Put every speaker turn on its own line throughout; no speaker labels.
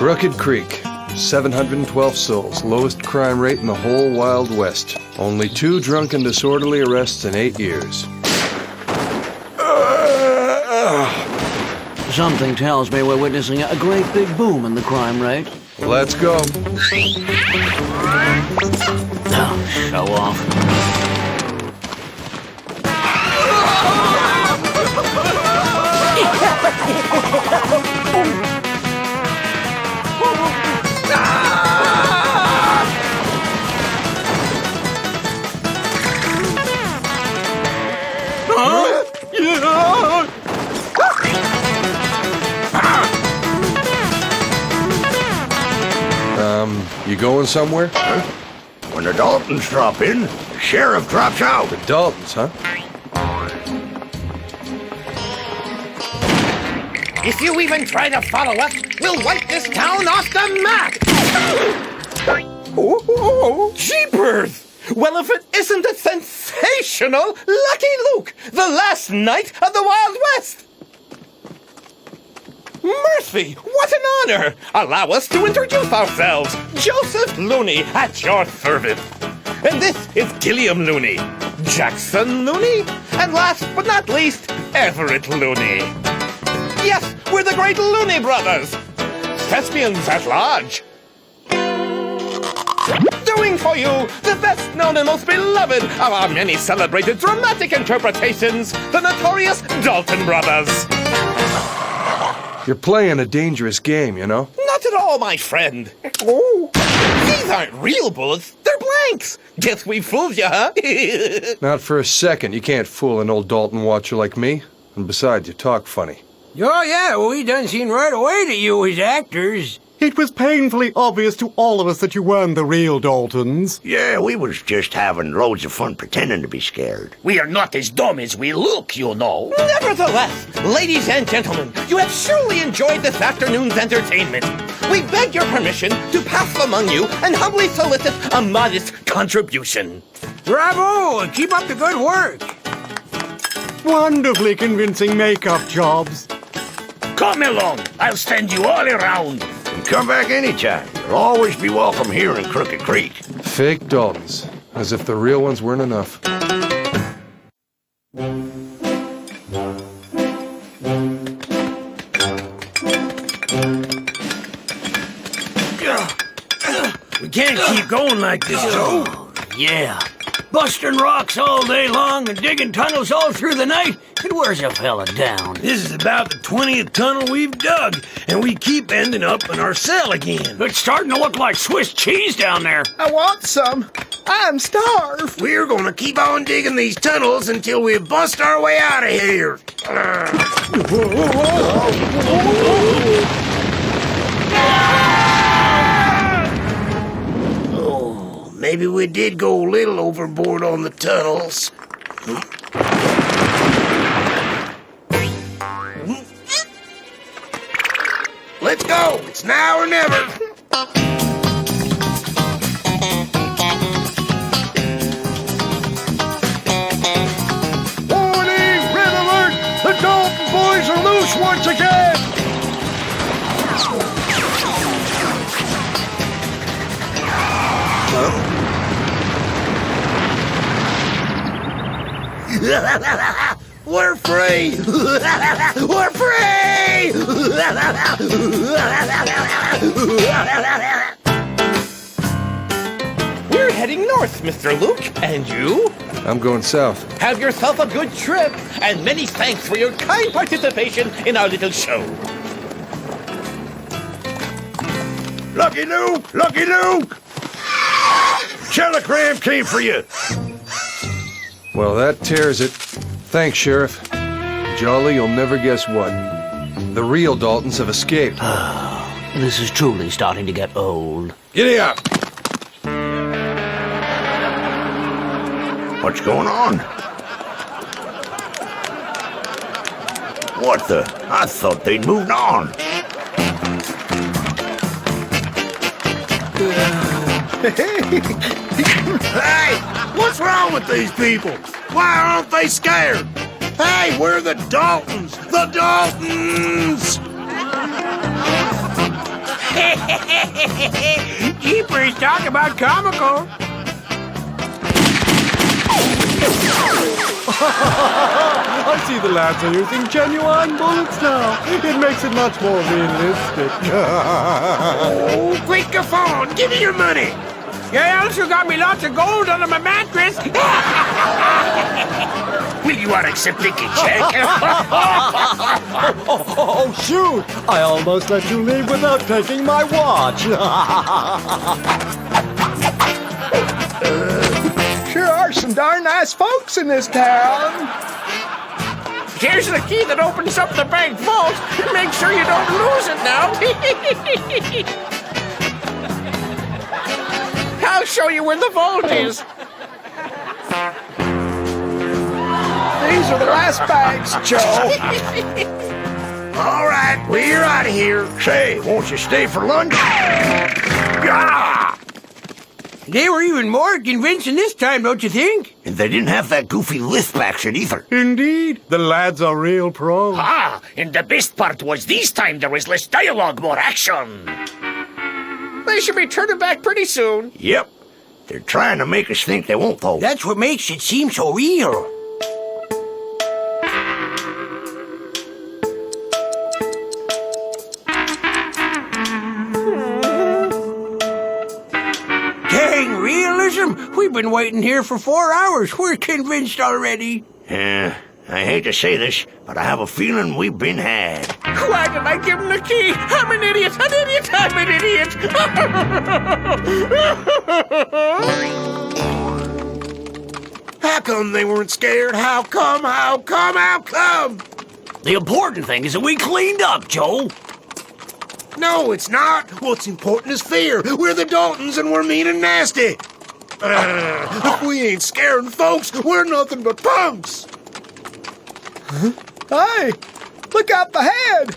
Crooked Creek. 712 souls, lowest crime rate in the whole Wild West. Only 2 drunk and disorderly arrests in 8 years.
Something tells me we're witnessing a great big boom in the crime rate.
Let's go.
Oh, show off.
You going somewhere?
When the Daltons drop in, the sheriff drops out.
The Daltons, huh?
If you even try to follow us, we'll wipe this town off the map! Oh, jeepers! Well, if it isn't a sensational Lucky Luke, the last knight of the Wild West! Murphy, what an honor! Allow us to introduce ourselves. Joseph Looney at your service. And this is Gilliam Looney, Jackson Looney, and last but not least, Everett Looney. Yes, we're the great Looney brothers. Thespians at large. Doing for you the best known and most beloved of our many celebrated dramatic interpretations, the notorious Dalton brothers.
You're playing a dangerous game, you know?
Not at all, my friend. Oh, these aren't real bullets. They're blanks. Guess we fooled you, huh?
Not for a second. You can't fool an old Dalton watcher like me. And besides, you talk funny.
Oh, yeah, well, we done seen right away that you was actors.
It was painfully obvious to all of us that you weren't the real Daltons.
Yeah, we was just having loads of fun pretending to be scared.
We are not as dumb as we look, you know.
Nevertheless, ladies and gentlemen, you have surely enjoyed this afternoon's entertainment. We beg your permission to pass among you and humbly solicit a modest contribution.
Bravo, and keep up the good work.
Wonderfully convincing makeup jobs.
Come along. I'll stand you all around.
And come back anytime. You'll always be welcome here in Crooked Creek.
Fake Daltons. As if the real ones weren't enough.
We can't keep going like this, Joe.
Yeah. Busting rocks all day long and digging tunnels all through the night, it wears a fella down.
This is about the 20th tunnel we've dug, and we keep ending up in our cell again.
It's starting to look like Swiss cheese down there.
I want some. I'm starved.
We're gonna keep on digging these tunnels until we bust our way out of here. Maybe we did go a little overboard on the tunnels. Let's go! It's now or never!
Warning! Red alert! The Dalton boys are loose once again!
We're free! We're free!
We're heading north, Mr. Luke. And you?
I'm going south.
Have yourself a good trip, and many thanks for your kind participation in our little show.
Lucky Luke! Lucky Luke! Telegram came for you.
Well, that tears it. Thanks, Sheriff. Jolly, you'll never guess what. The real Daltons have escaped.
This is truly starting to get old.
Giddy up! What's going on? What the? I thought they'd moved on.
Hey! What's wrong with these people? Why aren't they scared? Hey, we're the Daltons! The Daltons!
Jeepers, talk about comical.
I see the lads are using genuine bullets now. It makes it much more realistic.
Oh, quick, Gaffon, give me your money.
You also got me lots of gold under my mattress.
Will you accept the check?
Oh, shoot! I almost let you leave without taking my watch.
Sure are some darn nice folks in this town.
Here's the key that opens up the bank vault. Make sure you don't lose it now. I'll show you where the vault is.
These are the last bags, Joe.
All right, we're out of here.
Say, won't you stay for lunch?
Ah!
They were even more convincing this time, don't you think?
And they didn't have that goofy lisp action either.
Indeed, the lads are real pros.
Ah, and the best part was this time there was less dialogue, more action. They should be turning back pretty soon.
Yep. They're trying to make us think they won't, though.
That's what makes it seem so real. Dang realism! We've been waiting here for 4 hours. We're convinced already.
I hate to say this, but I have a feeling we've been had.
Why did I give him the key? I'm an idiot, I'm an idiot.
How come they weren't scared? How come?
The important thing is that we cleaned up, Joe.
No, it's not. What's important is fear. We're the Daltons and we're mean and nasty. If we ain't scaring folks, we're nothing but punks.
Hey, look up ahead.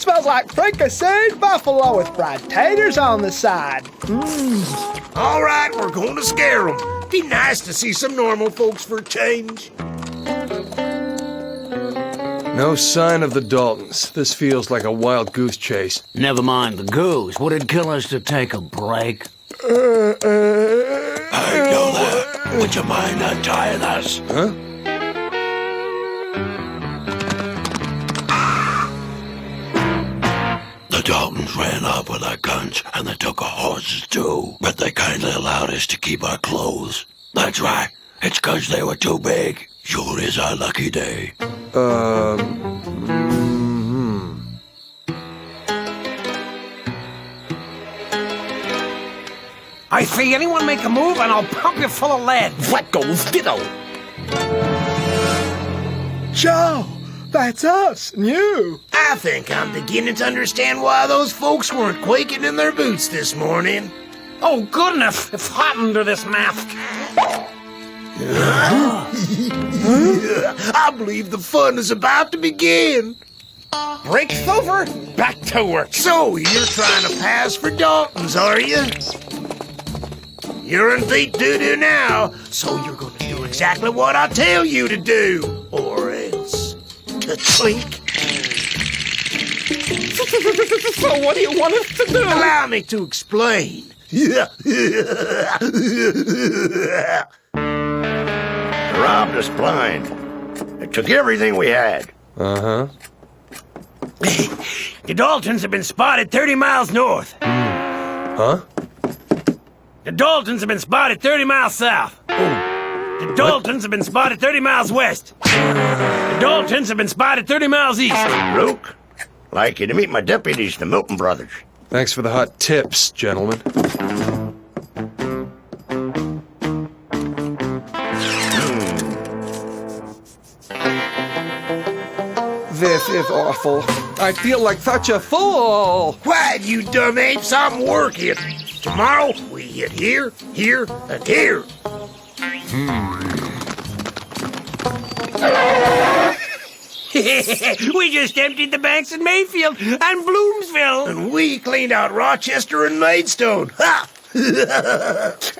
Smells like fricasseed buffalo with fried taters on the side.
All right, we're going to scare them. Be nice to see some normal folks for a change.
No sign of the Daltons. This feels like a wild goose chase.
Never mind the goose. Would it kill us to take a break?
Hey, Lola, would you mind untying us?
Huh?
The Daltons ran off with our guns, and they took our horses too. But they kindly allowed us to keep our clothes. That's right. It's 'cause they were too big. Sure is our lucky day.
I see anyone make a move and I'll pump you full of lead.
What goes ditto?
Joe, that's us and you.
I think I'm beginning to understand why those folks weren't quaking in their boots this morning.
Oh, goodness. It's hot under this mask.
I believe the fun is about to begin.
Break's over, back to work.
So, you're trying to pass for Daltons, are you? You're in deep doo-doo now, so you're going to do exactly what I tell you to do. Or else. Ka-clink.
So what do you want us to do?
Allow me to explain.
Robbed us blind. They took everything we had.
Uh-huh.
The Daltons have been spotted 30 miles north.
Huh?
The Daltons have been spotted 30 miles south. The Daltons have been spotted 30 miles west. The Daltons have been spotted 30 miles east.
Luke, like you to meet my deputies, the Milton brothers.
Thanks for the hot tips, gentlemen. This is awful. I feel like such a fool.
Quiet, you dumb apes, I'm working. Tomorrow, we hit here, here, and here.
We just emptied the banks in Mayfield and Bloomsville.
And we cleaned out Rochester and Maidstone. Ha!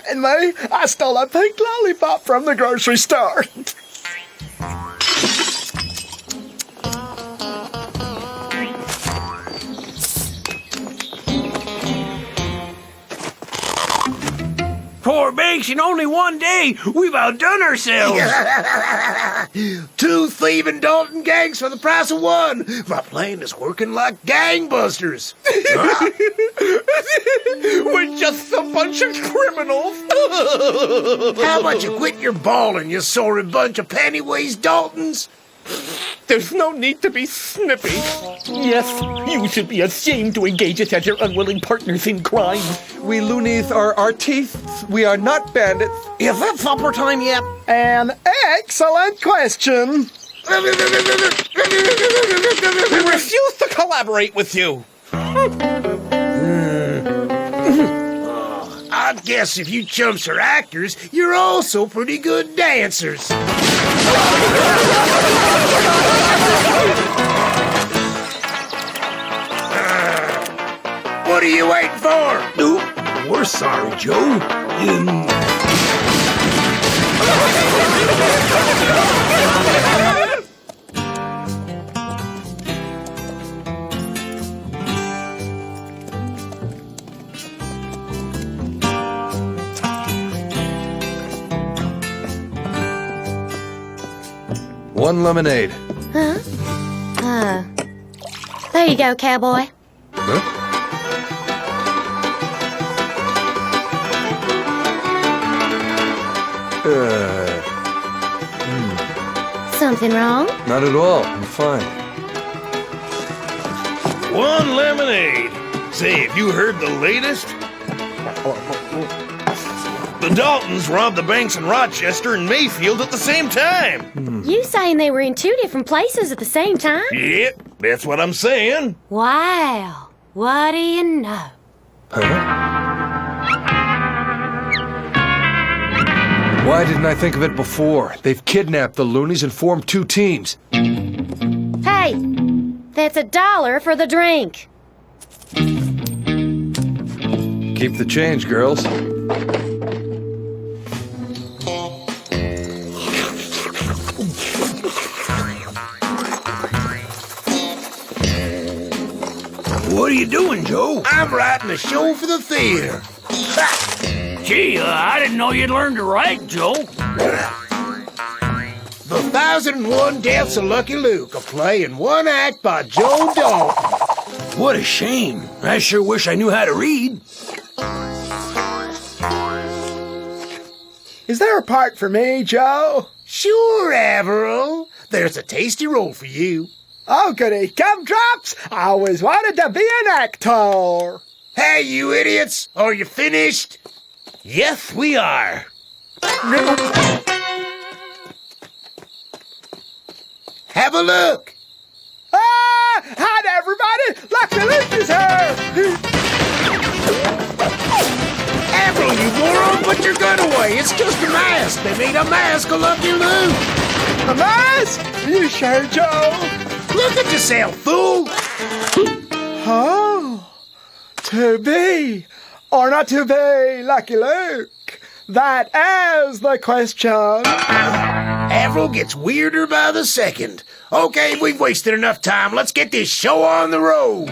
And me, I stole a pink lollipop from the grocery store.
banks in only one day. We've outdone ourselves.
2 thieving Dalton gangs for the price of 1. My plan is working like gangbusters.
We're just a bunch of criminals.
How about you quit your bawling, you sorry bunch of penny-waist Daltons?
There's no need to be snippy. Yes, you should be ashamed to engage us as your unwilling partners in crime.
We loonies are artists. We are not bandits.
Is it supper time yet?
An excellent question.
We refuse to collaborate with you.
I guess if you chumps are actors, you're also pretty good dancers. What are you waiting for?
Nope. We're sorry, Joe.
One lemonade.
Huh? There you go, cowboy.
Huh?
Something wrong?
Not at all. I'm fine.
1 lemonade.
Say, have you heard the latest? The Daltons robbed the banks in Rochester and Mayfield at the same time.
You saying they were in 2 different places at the same time?
Yep, that's what I'm saying.
Wow. What do you know?
Why didn't I think of it before? They've kidnapped the loonies and formed 2 teams.
Hey, that's $1 for the drink.
Keep the change, girls.
What are you doing, Joe?
I'm writing a show for the theater.
Gee, I didn't know you'd learned to write, Joe.
The 1001 Deaths of Lucky Luke, a play in 1 act by Joe Dalton.
What a shame. I sure wish I knew how to read.
Is there a part for me, Joe?
Sure, Averill. There's a tasty role for you.
Oh, goody gumdrops! I always wanted to be an actor.
Hey, you idiots! Are you finished?
Yes, we are.
Have a look.
Ah! Hi, everybody! Lucky Luke is here!
Averill, you moron, put your gun away. It's just a mask. They made a mask of Lucky Luke.
A mask? You sure, Joe?
Look at yourself, fool.
Oh, to be or not to be, Lucky Luke? That is the question.
Averill gets weirder by the second. Okay, we've wasted enough time. Let's get this show on the road.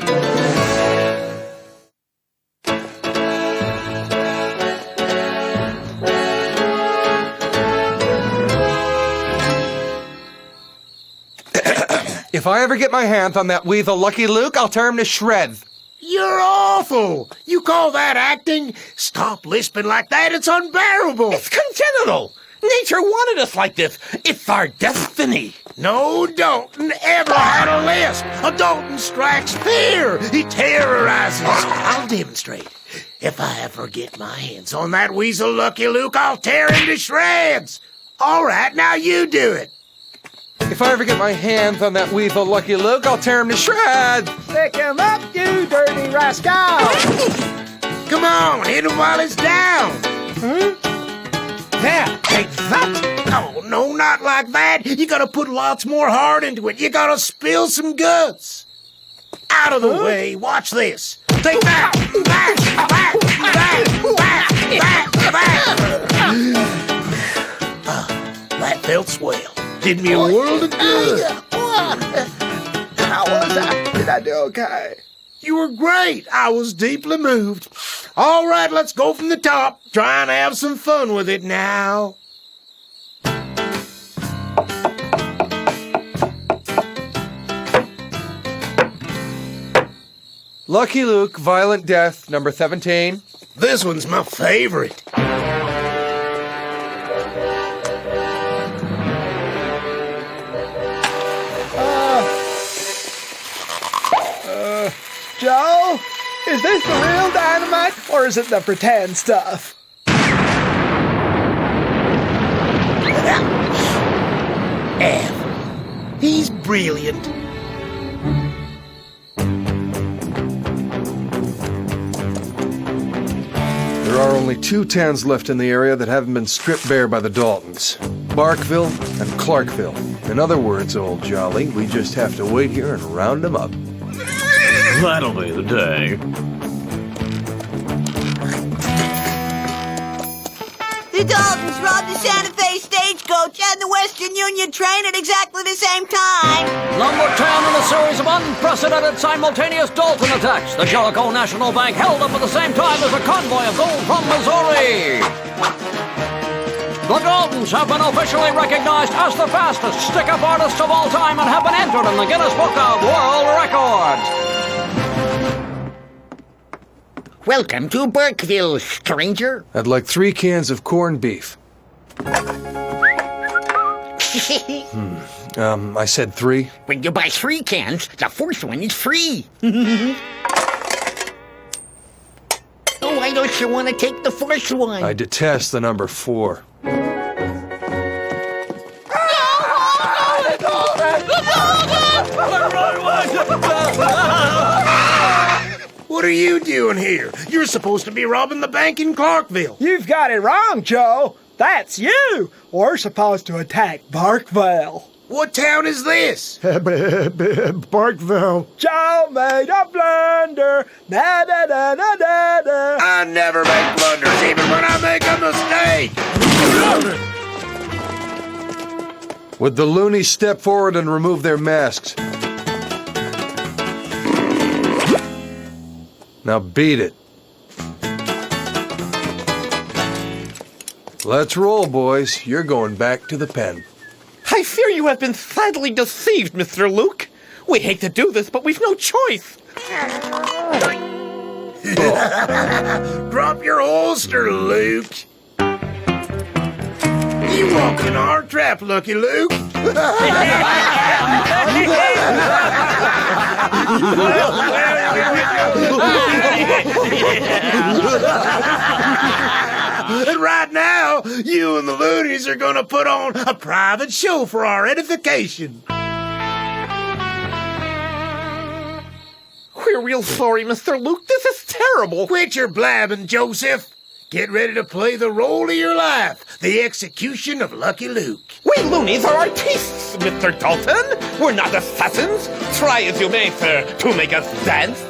If I ever get my hands on that weasel Lucky Luke, I'll tear him to shreds.
You're awful. You call that acting? Stop lisping like that. It's unbearable.
It's congenital. Nature wanted us like this. It's our destiny.
No Dalton ever had a lisp. A Dalton strikes fear. He terrorizes. I'll demonstrate. If I ever get my hands on that weasel Lucky Luke, I'll tear him to shreds. All right, now you do it.
If I ever get my hands on that weasel Lucky Luke, I'll tear him to shreds.
Pick him up, you dirty rascal!
Come on, hit him while it's down.
There, take that.
Oh, no, not like that. You gotta put lots more heart into it. You gotta spill some guts. Out of the way. Watch this. Take that. Back, back, back, back, back. That felt swell. Did me a world of good.
How was I? Did I do okay?
You were great. I was deeply moved. All right, let's go from the top. Try and have some fun with it now.
Lucky Luke, violent death, number 17.
This one's my favorite.
Joe, is this the real dynamite or is it the pretend stuff?
F. He's brilliant.
There are only 2 towns left in the area that haven't been stripped bare by the Daltons. Barkville and Clarkville. In other words, old Jolly, we just have to wait here and round them up.
That'll be the day.
The Daltons robbed the Santa Fe stagecoach and the Western Union train at exactly the same time.
Number 10 in a series of unprecedented simultaneous Dalton attacks. The Jericho National Bank held up at the same time as a convoy of gold from Missouri. The Daltons have been officially recognized as the fastest stick-up artists of all time and have been entered in the Guinness Book of World Records.
Welcome to Burkeville, stranger.
I'd like 3 cans of corned beef. I said 3.
When you buy 3 cans, the 4th one is free. Oh, why don't you want to take the 4th one?
I detest the number 4.
What are you doing here? You're supposed to be robbing the bank in Clarkville.
You've got it wrong, Joe. That's you. We're supposed to attack Barkville.
What town is this?
Barkville. Joe made a blunder. Na da da da da da.
I never make blunders, even when I make a mistake.
Would the loonies step forward and remove their masks? Now beat it. Let's roll, boys. You're going back to the pen.
I fear you have been sadly deceived, Mr. Luke. We hate to do this, but we've no choice.
Drop your holster, Luke. You walk in our trap, Lucky Luke. And right now, you and the loonies are going to put on a private show for our edification.
We're real sorry, Mr. Luke. This is terrible.
Quit your blabbing, Joseph. Get ready to play the role of your life, the execution of Lucky Luke.
We loonies are artists, Mr. Dalton. We're not assassins. Try as you may, sir, to make us dance.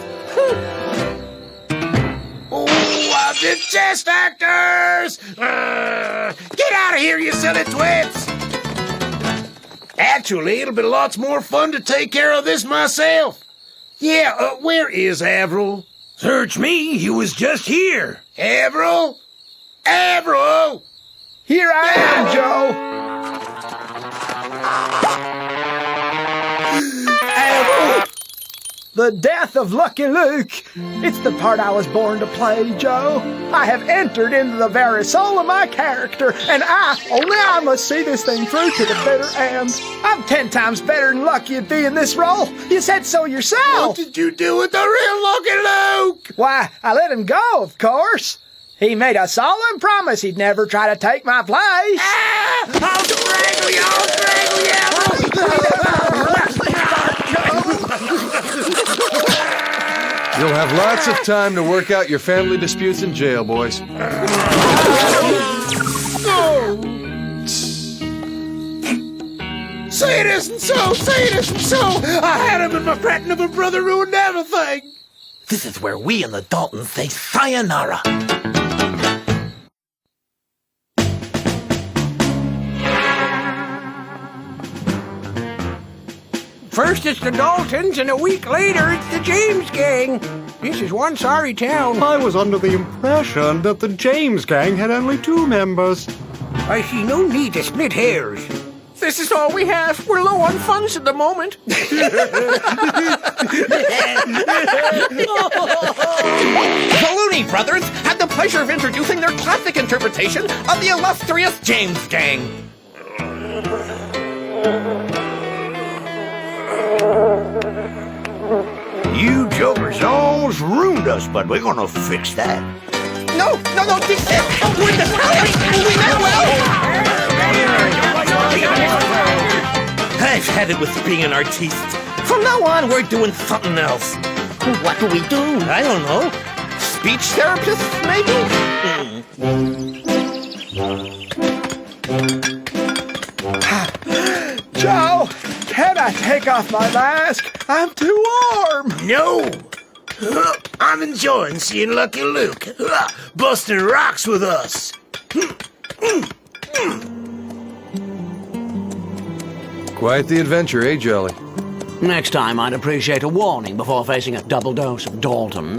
Oh, I detest actors! Get out of here, you silly twits! Actually, it'll be lots more fun to take care of this myself. Yeah, where is Avril?
Search me, he was just here.
Avril? Avril!
Here I am, Joe.
Avril!
The death of Lucky Luke. It's the part I was born to play, Joe. I have entered into the very soul of my character, and only I must see this thing through to the bitter end. I'm 10 times better than Lucky at being this role. You said so yourself.
What did you do with the real Lucky Luke?
Why, I let him go, of course. He made a solemn promise he'd never try to take my place.
I'll strangle you! I'll strangle you!
You'll have lots of time to work out your family disputes in jail, boys.
Say it isn't so! Say it isn't so! I had him and my fretting of a brother ruined everything!
This is where we and the Daltons say sayonara.
First it's the Daltons, and a week later it's the James gang.
This is one sorry town.
I was under the impression that the James gang had only 2 members.
I see no need to split hairs. This is all we have. We're low on funds at the moment.
The Looney Brothers had the pleasure of introducing their classic interpretation of the illustrious James gang.
You jokers almost ruined us, but we're gonna fix that.
No, we're the we meant well. I've had it with being an artiste. From now on, we're doing something else.
What do we do?
I don't know. Speech therapist, maybe?
Joe, can I take off my mask? I'm too warm.
No! I'm enjoying seeing Lucky Luke busting rocks with us.
Quite the adventure, eh, Jolly?
Next time, I'd appreciate a warning before facing a double dose of Daltons.